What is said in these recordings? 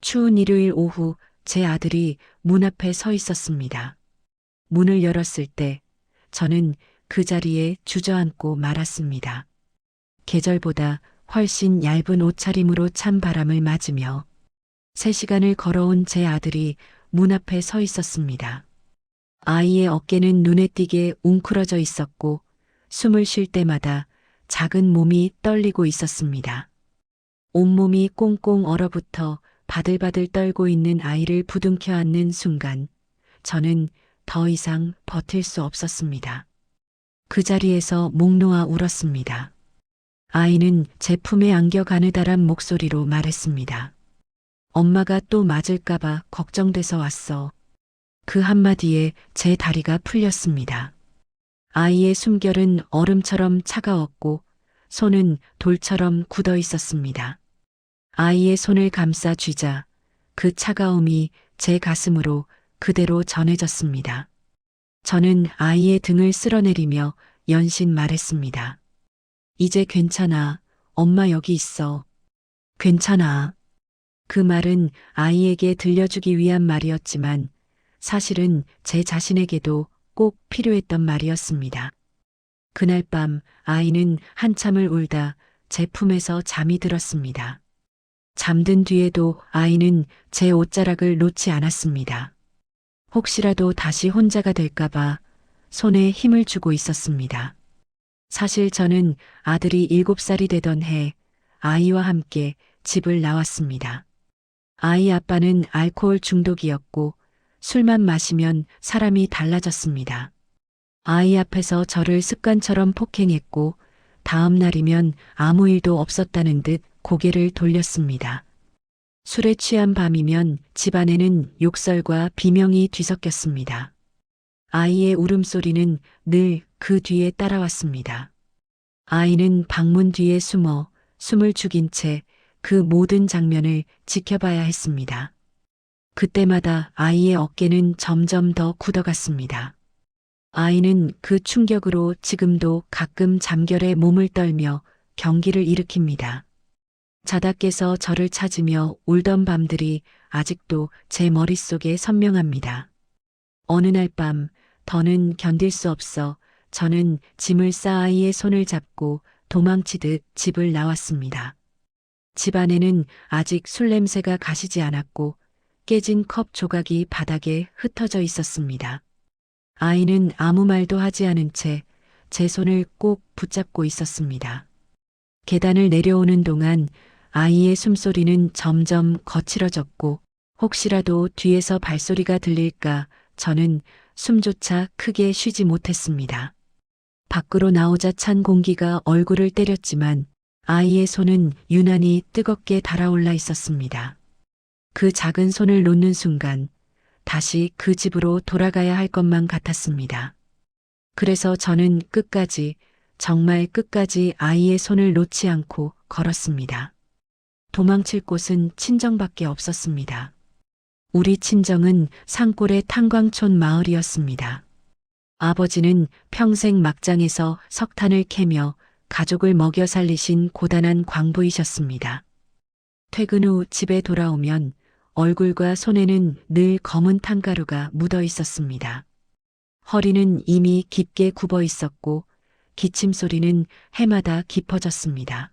추운 일요일 오후 제 아들이 문 앞에 서 있었습니다. 문을 열었을 때 저는 그 자리에 주저앉고 말았습니다. 계절보다 훨씬 얇은 옷차림으로 찬 바람을 맞으며 3시간을 걸어온 제 아들이 문 앞에 서 있었습니다. 아이의 어깨는 눈에 띄게 웅크러져 있었고 숨을 쉴 때마다 작은 몸이 떨리고 있었습니다. 온몸이 꽁꽁 얼어붙어 바들바들 떨고 있는 아이를 부둥켜 안는 순간 저는 더 이상 버틸 수 없었습니다. 그 자리에서 목 놓아 울었습니다. 아이는 제 품에 안겨 가느다란 목소리로 말했습니다. 엄마가 또 맞을까봐 걱정돼서 왔어. 그 한마디에 제 다리가 풀렸습니다. 아이의 숨결은 얼음처럼 차가웠고 손은 돌처럼 굳어 있었습니다. 아이의 손을 감싸 쥐자 그 차가움이 제 가슴으로 그대로 전해졌습니다. 저는 아이의 등을 쓸어내리며 연신 말했습니다. 이제 괜찮아. 엄마 여기 있어. 괜찮아. 그 말은 아이에게 들려주기 위한 말이었지만 사실은 제 자신에게도 꼭 필요했던 말이었습니다. 그날 밤 아이는 한참을 울다 제 품에서 잠이 들었습니다. 잠든 뒤에도 아이는 제 옷자락을 놓지 않았습니다. 혹시라도 다시 혼자가 될까봐 손에 힘을 주고 있었습니다. 사실 저는 아들이 7살이 되던 해 아이와 함께 집을 나왔습니다. 아이 아빠는 알코올 중독이었고 술만 마시면 사람이 달라졌습니다. 아이 앞에서 저를 습관처럼 폭행했고 다음 날이면 아무 일도 없었다는 듯 고개를 돌렸습니다. 술에 취한 밤이면 집안에는 욕설과 비명이 뒤섞였습니다. 아이의 울음소리는 늘 그 뒤에 따라왔습니다. 아이는 방문 뒤에 숨어 숨을 죽인 채 그 모든 장면을 지켜봐야 했습니다. 그때마다 아이의 어깨는 점점 더 굳어갔습니다. 아이는 그 충격으로 지금도 가끔 잠결에 몸을 떨며 경기를 일으킵니다. 자다 깨서 저를 찾으며 울던 밤들이 아직도 제 머릿속에 선명합니다. 어느 날 밤 더는 견딜 수 없어 저는 짐을 싸 아이의 손을 잡고 도망치듯 집을 나왔습니다. 집 안에는 아직 술 냄새가 가시지 않았고 깨진 컵 조각이 바닥에 흩어져 있었습니다. 아이는 아무 말도 하지 않은 채 제 손을 꼭 붙잡고 있었습니다. 계단을 내려오는 동안 아이의 숨소리는 점점 거칠어졌고 혹시라도 뒤에서 발소리가 들릴까 저는 숨조차 크게 쉬지 못했습니다. 밖으로 나오자 찬 공기가 얼굴을 때렸지만 아이의 손은 유난히 뜨겁게 달아올라 있었습니다. 그 작은 손을 놓는 순간 다시 그 집으로 돌아가야 할 것만 같았습니다. 그래서 저는 끝까지, 정말 끝까지 아이의 손을 놓지 않고 걸었습니다. 도망칠 곳은 친정밖에 없었습니다. 우리 친정은 산골의 탄광촌 마을이었습니다. 아버지는 평생 막장에서 석탄을 캐며 가족을 먹여 살리신 고단한 광부이셨습니다. 퇴근 후 집에 돌아오면 얼굴과 손에는 늘 검은 탄가루가 묻어 있었습니다. 허리는 이미 깊게 굽어 있었고 기침 소리는 해마다 깊어졌습니다.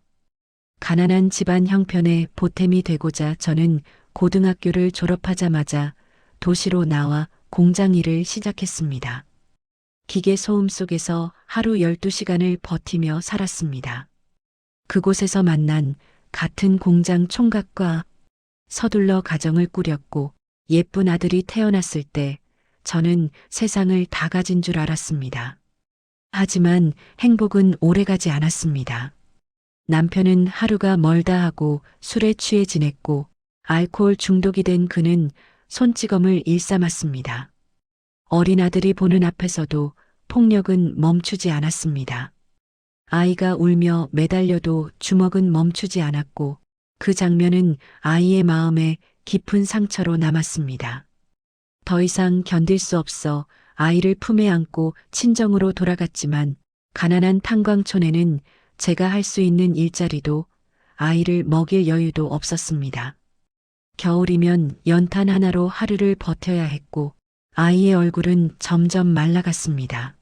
가난한 집안 형편에 보탬이 되고자 저는 고등학교를 졸업하자마자 도시로 나와 공장 일을 시작했습니다. 기계 소음 속에서 하루 12시간을 버티며 살았습니다. 그곳에서 만난 같은 공장 총각과 서둘러 가정을 꾸렸고 예쁜 아들이 태어났을 때 저는 세상을 다 가진 줄 알았습니다. 하지만 행복은 오래가지 않았습니다. 남편은 하루가 멀다 하고 술에 취해 지냈고 알코올 중독이 된 그는 손찌검을 일삼았습니다. 어린 아들이 보는 앞에서도 폭력은 멈추지 않았습니다. 아이가 울며 매달려도 주먹은 멈추지 않았고 그 장면은 아이의 마음에 깊은 상처로 남았습니다. 더 이상 견딜 수 없어 아이를 품에 안고 친정으로 돌아갔지만 가난한 탄광촌에는 제가 할 수 있는 일자리도 아이를 먹일 여유도 없었습니다. 겨울이면 연탄 하나로 하루를 버텨야 했고 아이의 얼굴은 점점 말라갔습니다.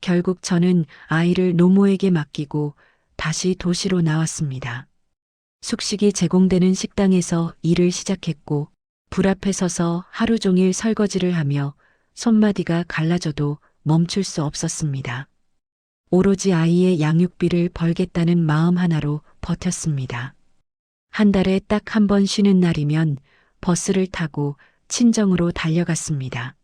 결국 저는 아이를 노모에게 맡기고 다시 도시로 나왔습니다. 숙식이 제공되는 식당에서 일을 시작했고 불 앞에 서서 하루 종일 설거지를 하며 손마디가 갈라져도 멈출 수 없었습니다. 오로지 아이의 양육비를 벌겠다는 마음 하나로 버텼습니다. 한 달에 딱 한 번 쉬는 날이면 버스를 타고 친정으로 달려갔습니다.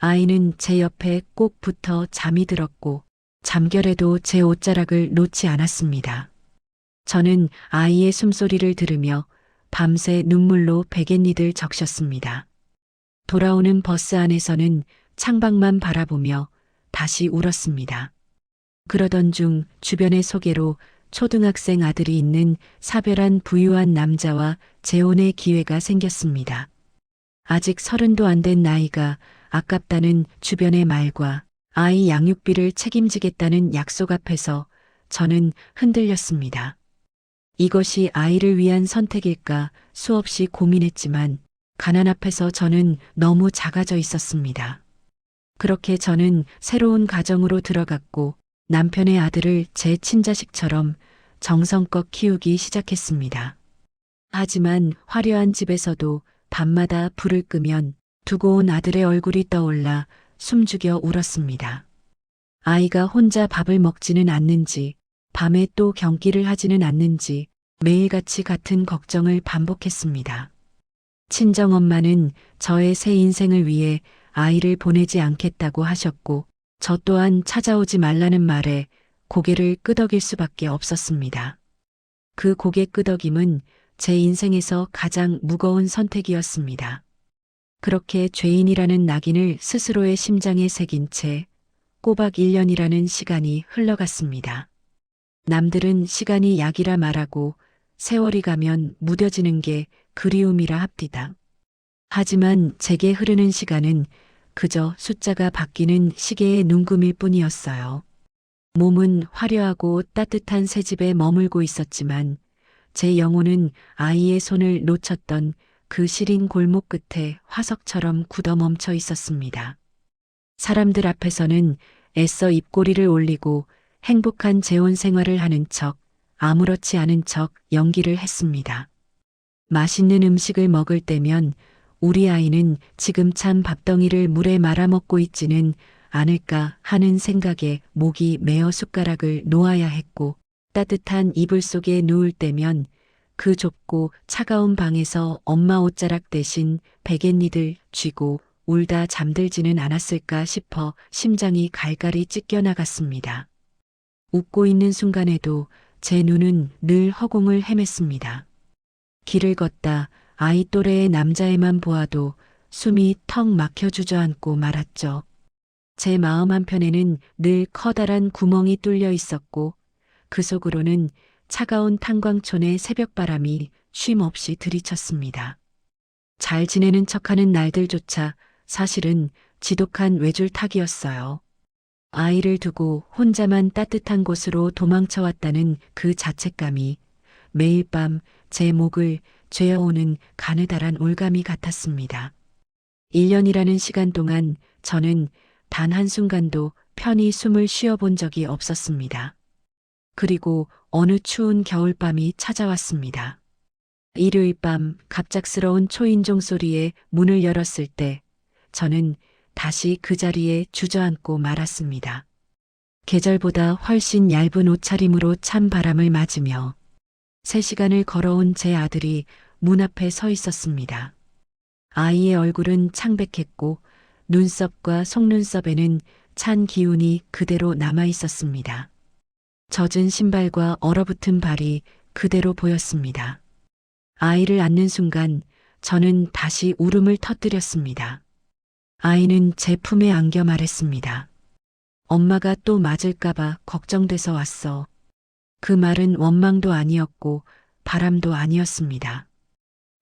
아이는 제 옆에 꼭 붙어 잠이 들었고 잠결에도 제 옷자락을 놓지 않았습니다. 저는 아이의 숨소리를 들으며 밤새 눈물로 베갯니들 적셨습니다. 돌아오는 버스 안에서는 창밖만 바라보며 다시 울었습니다. 그러던 중 주변의 소개로 초등학생 아들이 있는 사별한 부유한 남자와 재혼의 기회가 생겼습니다. 아직 30도 안 된 나이가 아깝다는 주변의 말과 아이 양육비를 책임지겠다는 약속 앞에서 저는 흔들렸습니다. 이것이 아이를 위한 선택일까 수없이 고민했지만 가난 앞에서 저는 너무 작아져 있었습니다. 그렇게 저는 새로운 가정으로 들어갔고 남편의 아들을 제 친자식처럼 정성껏 키우기 시작했습니다. 하지만 화려한 집에서도 밤마다 불을 끄면 두고 온 아들의 얼굴이 떠올라 숨죽여 울었습니다. 아이가 혼자 밥을 먹지는 않는지, 밤에 또 경기를 하지는 않는지 매일같이 같은 걱정을 반복했습니다. 친정엄마는 저의 새 인생을 위해 아이를 보내지 않겠다고 하셨고 저 또한 찾아오지 말라는 말에 고개를 끄덕일 수밖에 없었습니다. 그 고개 끄덕임은 제 인생에서 가장 무거운 선택이었습니다. 그렇게 죄인이라는 낙인을 스스로의 심장에 새긴 채 꼬박 1년이라는 시간이 흘러갔습니다. 남들은 시간이 약이라 말하고 세월이 가면 무뎌지는 게 그리움이라 합디다. 하지만 제게 흐르는 시간은 그저 숫자가 바뀌는 시계의 눈금일 뿐이었어요. 몸은 화려하고 따뜻한 새 집에 머물고 있었지만 제 영혼은 아이의 손을 놓쳤던 그 시린 골목 끝에 화석처럼 굳어 멈춰 있었습니다. 사람들 앞에서는 애써 입꼬리를 올리고 행복한 재혼 생활을 하는 척, 아무렇지 않은 척 연기를 했습니다. 맛있는 음식을 먹을 때면 우리 아이는 지금 찬 밥덩이를 물에 말아먹고 있지는 않을까 하는 생각에 목이 메어 숟가락을 놓아야 했고 따뜻한 이불 속에 누울 때면 그 좁고 차가운 방에서 엄마 옷자락 대신 베갯니들 쥐고 울다 잠들지는 않았을까 싶어 심장이 갈갈이 찢겨나갔습니다. 웃고 있는 순간에도 제 눈은 늘 허공을 헤맸습니다. 길을 걷다 아이 또래의 남자애만 보아도 숨이 턱 막혀 주저앉고 말았죠. 제 마음 한편에는 늘 커다란 구멍이 뚫려 있었고 그 속으로는 차가운 탄광촌의 새벽바람이 쉼없이 들이쳤습니다. 잘 지내는 척하는 날들조차 사실은 지독한 외줄타기였어요. 아이를 두고 혼자만 따뜻한 곳으로 도망쳐왔다는 그 자책감이 매일 밤 제 목을 죄어오는 가느다란 올감이 같았습니다. 1년이라는 시간 동안 저는 단 한순간도 편히 숨을 쉬어본 적이 없었습니다. 그리고 어느 추운 겨울밤이 찾아왔습니다. 일요일 밤 갑작스러운 초인종 소리에 문을 열었을 때 저는 다시 그 자리에 주저앉고 말았습니다. 계절보다 훨씬 얇은 옷차림으로 찬 바람을 맞으며 3시간을 걸어온 제 아들이 문 앞에 서 있었습니다. 아이의 얼굴은 창백했고 눈썹과 속눈썹에는 찬 기운이 그대로 남아 있었습니다. 젖은 신발과 얼어붙은 발이 그대로 보였습니다. 아이를 안는 순간 저는 다시 울음을 터뜨렸습니다. 아이는 제 품에 안겨 말했습니다. 엄마가 또 맞을까봐 걱정돼서 왔어. 그 말은 원망도 아니었고 바람도 아니었습니다.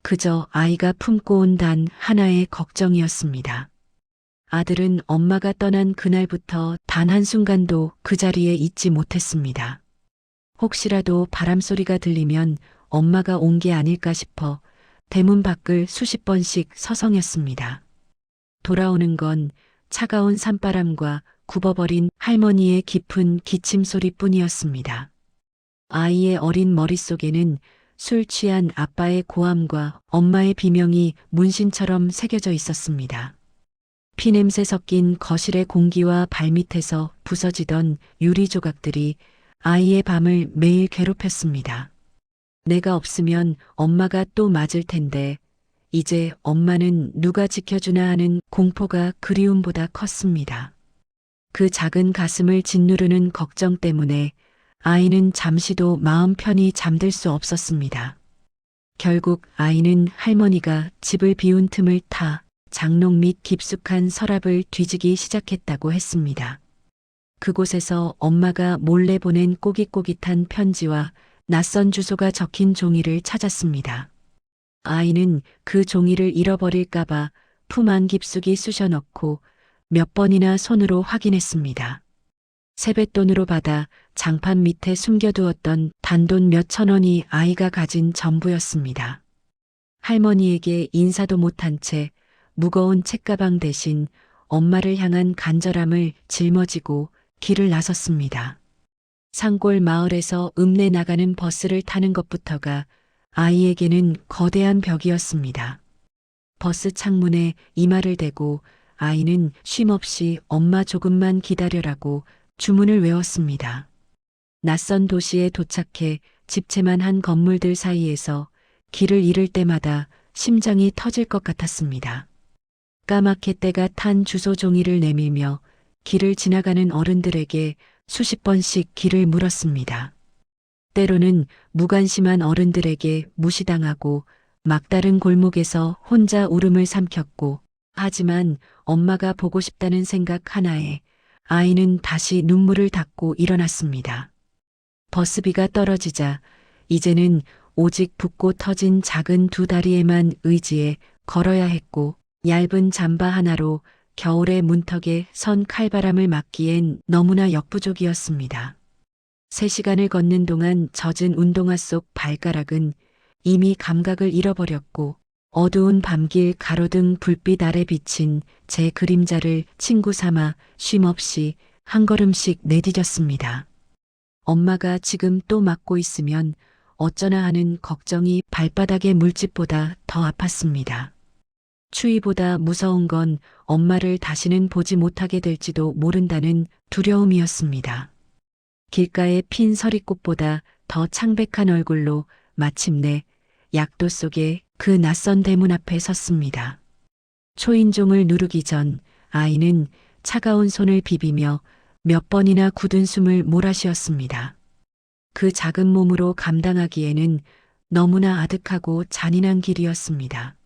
그저 아이가 품고 온 단 하나의 걱정이었습니다. 아들은 엄마가 떠난 그날부터 단 한순간도 그 자리에 있지 못했습니다. 혹시라도 바람소리가 들리면 엄마가 온 게 아닐까 싶어 대문 밖을 수십 번씩 서성였습니다. 돌아오는 건 차가운 산바람과 굽어버린 할머니의 깊은 기침 소리뿐이었습니다. 아이의 어린 머릿속에는 술 취한 아빠의 고함과 엄마의 비명이 문신처럼 새겨져 있었습니다. 피냄새 섞인 거실의 공기와 발밑에서 부서지던 유리 조각들이 아이의 밤을 매일 괴롭혔습니다. 내가 없으면 엄마가 또 맞을 텐데 이제 엄마는 누가 지켜주나 하는 공포가 그리움보다 컸습니다. 그 작은 가슴을 짓누르는 걱정 때문에 아이는 잠시도 마음 편히 잠들 수 없었습니다. 결국 아이는 할머니가 집을 비운 틈을 타 장롱 밑 깊숙한 서랍을 뒤지기 시작했다고 했습니다. 그곳에서 엄마가 몰래 보낸 꼬깃꼬깃한 편지와 낯선 주소가 적힌 종이를 찾았습니다. 아이는 그 종이를 잃어버릴까봐 품 안 깊숙이 쑤셔넣고 몇 번이나 손으로 확인했습니다. 세뱃돈으로 받아 장판 밑에 숨겨두었던 단돈 몇천 원이 아이가 가진 전부였습니다. 할머니에게 인사도 못한 채 무거운 책가방 대신 엄마를 향한 간절함을 짊어지고 길을 나섰습니다. 산골 마을에서 읍내 나가는 버스를 타는 것부터가 아이에게는 거대한 벽이었습니다. 버스 창문에 이마를 대고 아이는 쉼없이 엄마 조금만 기다려라고 주문을 외웠습니다. 낯선 도시에 도착해 집채만 한 건물들 사이에서 길을 잃을 때마다 심장이 터질 것 같았습니다. 까맣게 때가 탄 주소 종이를 내밀며 길을 지나가는 어른들에게 수십 번씩 길을 물었습니다. 때로는 무관심한 어른들에게 무시당하고 막다른 골목에서 혼자 울음을 삼켰고, 하지만 엄마가 보고 싶다는 생각 하나에 아이는 다시 눈물을 닦고 일어났습니다. 버스비가 떨어지자 이제는 오직 붓고 터진 작은 두 다리에만 의지해 걸어야 했고, 얇은 잠바 하나로 겨울의 문턱에 선 칼바람을 막기엔 너무나 역부족이었습니다. 3시간을 걷는 동안 젖은 운동화 속 발가락은 이미 감각을 잃어버렸고, 어두운 밤길 가로등 불빛 아래 비친 제 그림자를 친구 삼아 쉼없이 한 걸음씩 내디뎠습니다. 엄마가 지금 또 맞고 있으면 어쩌나 하는 걱정이 발바닥의 물집보다 더 아팠습니다. 추위보다 무서운 건 엄마를 다시는 보지 못하게 될지도 모른다는 두려움이었습니다. 길가의 핀 서리꽃보다 더 창백한 얼굴로 마침내 약도 속에 그 낯선 대문 앞에 섰습니다. 초인종을 누르기 전 아이는 차가운 손을 비비며 몇 번이나 굳은 숨을 몰아쉬었습니다. 그 작은 몸으로 감당하기에는 너무나 아득하고 잔인한 길이었습니다.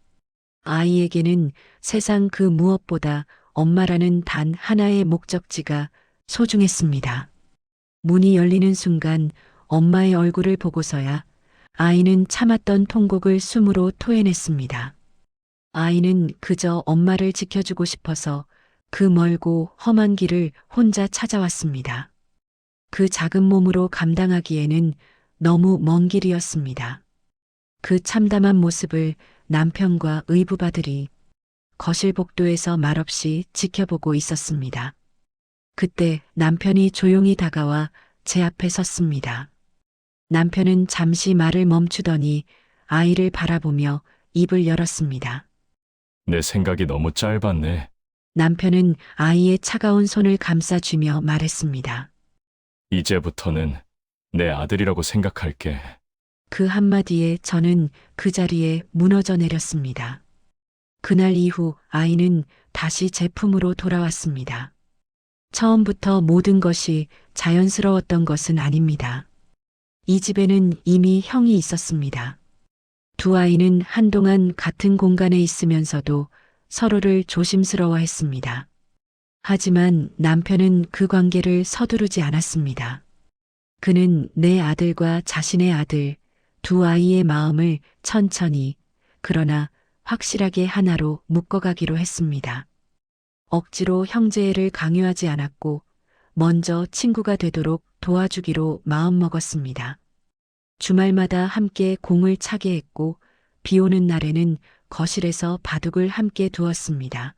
아이에게는 세상 그 무엇보다 엄마라는 단 하나의 목적지가 소중했습니다. 문이 열리는 순간 엄마의 얼굴을 보고서야 아이는 참았던 통곡을 숨으로 토해냈습니다. 아이는 그저 엄마를 지켜주고 싶어서 그 멀고 험한 길을 혼자 찾아왔습니다. 그 작은 몸으로 감당하기에는 너무 먼 길이었습니다. 그 참담한 모습을 남편과 의부바들이 거실 복도에서 말없이 지켜보고 있었습니다. 그때 남편이 조용히 다가와 제 앞에 섰습니다. 남편은 잠시 말을 멈추더니 아이를 바라보며 입을 열었습니다. 내 생각이 너무 짧았네. 남편은 아이의 차가운 손을 감싸주며 말했습니다. 이제부터는 내 아들이라고 생각할게. 그 한마디에 저는 그 자리에 무너져 내렸습니다. 그날 이후 아이는 다시 제 품으로 돌아왔습니다. 처음부터 모든 것이 자연스러웠던 것은 아닙니다. 이 집에는 이미 형이 있었습니다. 두 아이는 한동안 같은 공간에 있으면서도 서로를 조심스러워했습니다. 하지만 남편은 그 관계를 서두르지 않았습니다. 그는 내 아들과 자신의 아들, 두 아이의 마음을 천천히, 그러나 확실하게 하나로 묶어가기로 했습니다. 억지로 형제애를 강요하지 않았고, 먼저 친구가 되도록 도와주기로 마음먹었습니다. 주말마다 함께 공을 차게 했고, 비 오는 날에는 거실에서 바둑을 함께 두었습니다.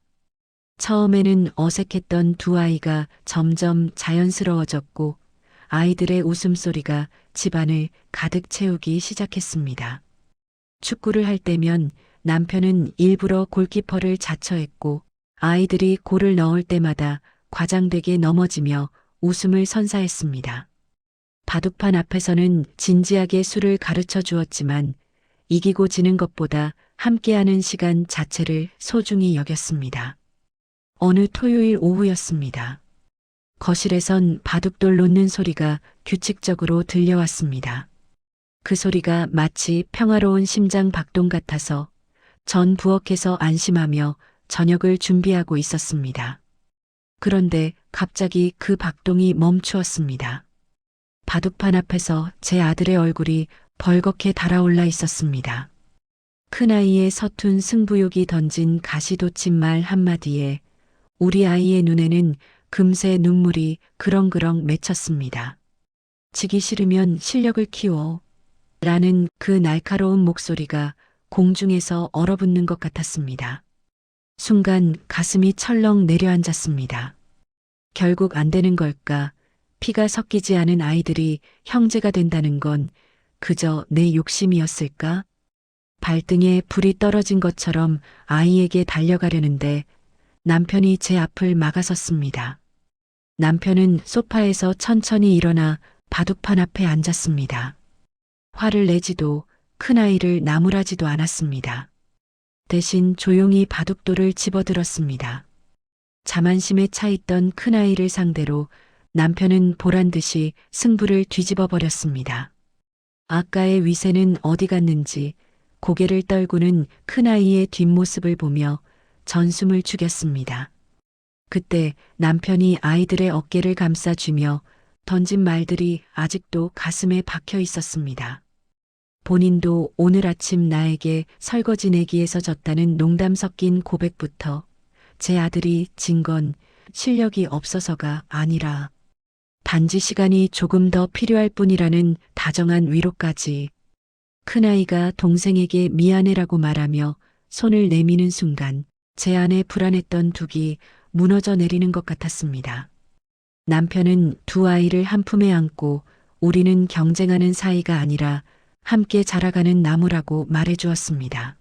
처음에는 어색했던 두 아이가 점점 자연스러워졌고 아이들의 웃음소리가 집안을 가득 채우기 시작했습니다. 축구를 할 때면 남편은 일부러 골키퍼를 자처했고 아이들이 골을 넣을 때마다 과장되게 넘어지며 웃음을 선사했습니다. 바둑판 앞에서는 진지하게 수를 가르쳐 주었지만 이기고 지는 것보다 함께하는 시간 자체를 소중히 여겼습니다. 어느 토요일 오후였습니다. 거실에선 바둑돌 놓는 소리가 규칙적으로 들려왔습니다. 그 소리가 마치 평화로운 심장 박동 같아서 전 부엌에서 안심하며 저녁을 준비하고 있었습니다. 그런데 갑자기 그 박동이 멈추었습니다. 바둑판 앞에서 제 아들의 얼굴이 벌겋게 달아올라 있었습니다. 큰아이의 서툰 승부욕이 던진 가시돋친 말 한마디에 우리 아이의 눈에는 금세 눈물이 그렁그렁 맺혔습니다. 지기 싫으면 실력을 키워. 라는 그 날카로운 목소리가 공중에서 얼어붙는 것 같았습니다. 순간 가슴이 철렁 내려앉았습니다. 결국 안 되는 걸까? 피가 섞이지 않은 아이들이 형제가 된다는 건 그저 내 욕심이었을까? 발등에 불이 떨어진 것처럼 아이에게 달려가려는데 남편이 제 앞을 막아섰습니다. 남편은 소파에서 천천히 일어나 바둑판 앞에 앉았습니다. 화를 내지도 큰아이를 나무라지도 않았습니다. 대신 조용히 바둑돌을 집어들었습니다. 자만심에 차있던 큰아이를 상대로 남편은 보란듯이 승부를 뒤집어 버렸습니다. 아까의 위세는 어디 갔는지 고개를 떨구는 큰아이의 뒷모습을 보며 전숨을 죽였습니다. 그때 남편이 아이들의 어깨를 감싸주며 던진 말들이 아직도 가슴에 박혀 있었습니다. 본인도 오늘 아침 나에게 설거지 내기에서 졌다는 농담 섞인 고백부터 제 아들이 진 건 실력이 없어서가 아니라 단지 시간이 조금 더 필요할 뿐이라는 다정한 위로까지 큰아이가 동생에게 미안해라고 말하며 손을 내미는 순간 제 안에 불안했던 둑이 무너져 내리는 것 같았습니다. 남편은 두 아이를 한 품에 안고 우리는 경쟁하는 사이가 아니라 함께 자라가는 나무라고 말해주었습니다.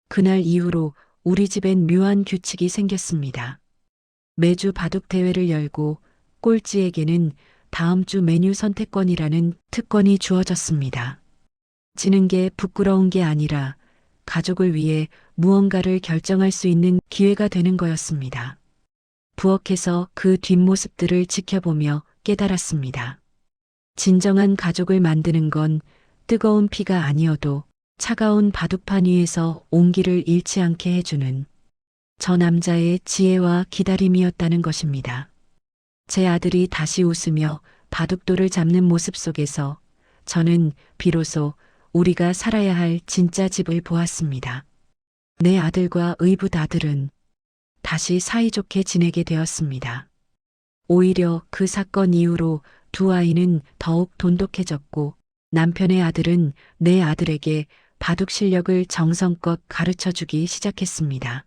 그날 이후로 우리 집엔 묘한 규칙이 생겼습니다. 매주 바둑 대회를 열고 꼴찌에게는 다음 주 메뉴 선택권이라는 특권이 주어졌습니다. 지는 게 부끄러운 게 아니라 가족을 위해 무언가를 결정할 수 있는 기회가 되는 거였습니다. 부엌에서 그 뒷모습들을 지켜보며 깨달았습니다. 진정한 가족을 만드는 건 뜨거운 피가 아니어도 차가운 바둑판 위에서 온기를 잃지 않게 해주는 저 남자의 지혜와 기다림이었다는 것입니다. 제 아들이 다시 웃으며 바둑돌을 잡는 모습 속에서 저는 비로소 우리가 살아야 할 진짜 집을 보았습니다. 내 아들과 의붓 아들은 다시 사이좋게 지내게 되었습니다. 오히려 그 사건 이후로 두 아이는 더욱 돈독해졌고 남편의 아들은 내 아들에게 바둑 실력을 정성껏 가르쳐 주기 시작했습니다.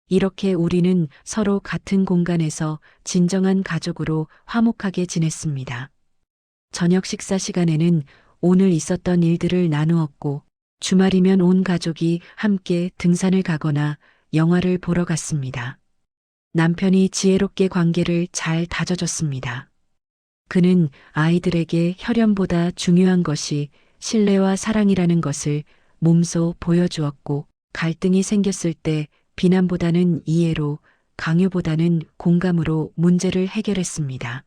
이렇게 우리는 서로 같은 공간에서 진정한 가족으로 화목하게 지냈습니다. 저녁 식사 시간에는 오늘 있었던 일들을 나누었고 주말이면 온 가족이 함께 등산을 가거나 영화를 보러 갔습니다. 남편이 지혜롭게 관계를 잘 다져줬습니다. 그는 아이들에게 혈연보다 중요한 것이 신뢰와 사랑이라는 것을 몸소 보여주었고 갈등이 생겼을 때 비난보다는 이해로, 강요보다는 공감으로 문제를 해결했습니다.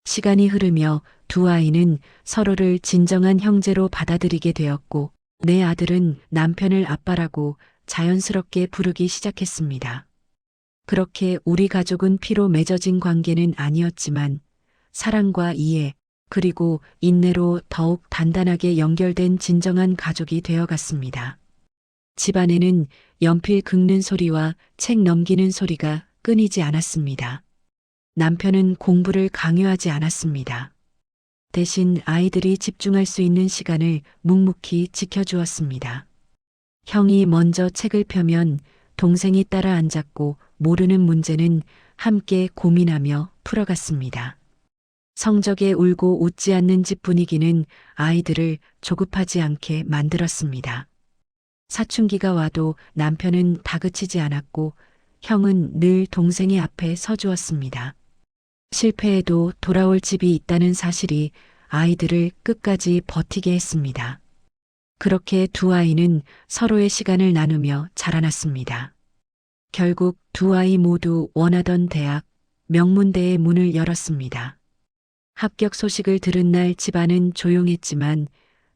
시간이 흐르며 두 아이는 서로를 진정한 형제로 받아들이게 되었고 내 아들은 남편을 아빠라고 자연스럽게 부르기 시작했습니다. 그렇게 우리 가족은 피로 맺어진 관계는 아니었지만 사랑과 이해 그리고 인내로 더욱 단단하게 연결된 진정한 가족이 되어갔습니다. 집안에는 연필 긁는 소리와 책 넘기는 소리가 끊이지 않았습니다. 남편은 공부를 강요하지 않았습니다. 대신 아이들이 집중할 수 있는 시간을 묵묵히 지켜주었습니다. 형이 먼저 책을 펴면 동생이 따라 앉았고 모르는 문제는 함께 고민하며 풀어갔습니다. 성적에 울고 웃지 않는 집 분위기는 아이들을 조급하지 않게 만들었습니다. 사춘기가 와도 남편은 다그치지 않았고 형은 늘 동생의 앞에 서주었습니다. 실패해도 돌아올 집이 있다는 사실이 아이들을 끝까지 버티게 했습니다. 그렇게 두 아이는 서로의 시간을 나누며 자라났습니다. 결국 두 아이 모두 원하던 대학, 명문대의 문을 열었습니다. 합격 소식을 들은 날 집안은 조용했지만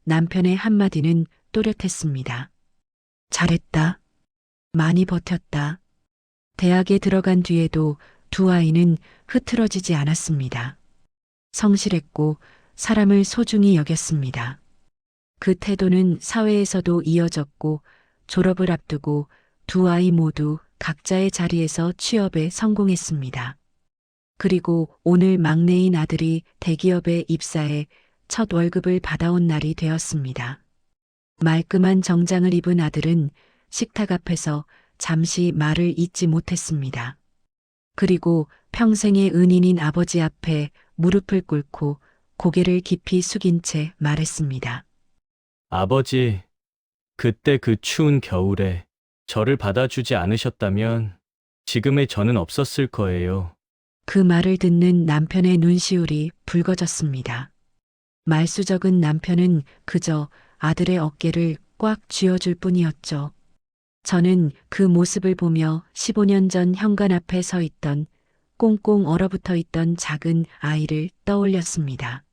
남편의 한마디는 또렷했습니다. 잘했다. 많이 버텼다. 대학에 들어간 뒤에도 두 아이는 흐트러지지 않았습니다. 성실했고 사람을 소중히 여겼습니다. 그 태도는 사회에서도 이어졌고 졸업을 앞두고 두 아이 모두 각자의 자리에서 취업에 성공했습니다. 그리고 오늘 막내인 아들이 대기업에 입사해 첫 월급을 받아온 날이 되었습니다. 말끔한 정장을 입은 아들은 식탁 앞에서 잠시 말을 잇지 못했습니다. 그리고 평생의 은인인 아버지 앞에 무릎을 꿇고 고개를 깊이 숙인 채 말했습니다. 아버지, 그때 그 추운 겨울에 저를 받아주지 않으셨다면 지금의 저는 없었을 거예요. 그 말을 듣는 남편의 눈시울이 붉어졌습니다. 말수적은 남편은 그저 아들의 어깨를 꽉 쥐어줄 뿐이었죠. 저는 그 모습을 보며 15년 전 현관 앞에 서 있던 꽁꽁 얼어붙어 있던 작은 아이를 떠올렸습니다.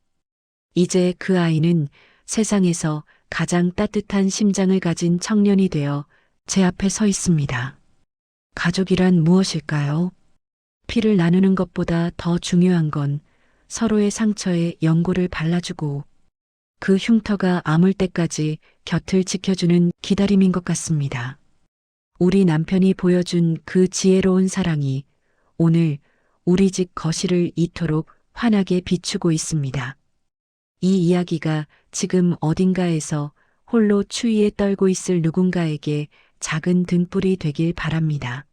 이제 그 아이는 세상에서 가장 따뜻한 심장을 가진 청년이 되어 제 앞에 서 있습니다. 가족이란 무엇일까요? 피를 나누는 것보다 더 중요한 건 서로의 상처에 연고를 발라주고 그 흉터가 아물 때까지 곁을 지켜주는 기다림인 것 같습니다. 우리 남편이 보여준 그 지혜로운 사랑이 오늘 우리 집 거실을 이토록 환하게 비추고 있습니다. 이 이야기가 지금 어딘가에서 홀로 추위에 떨고 있을 누군가에게 작은 등불이 되길 바랍니다.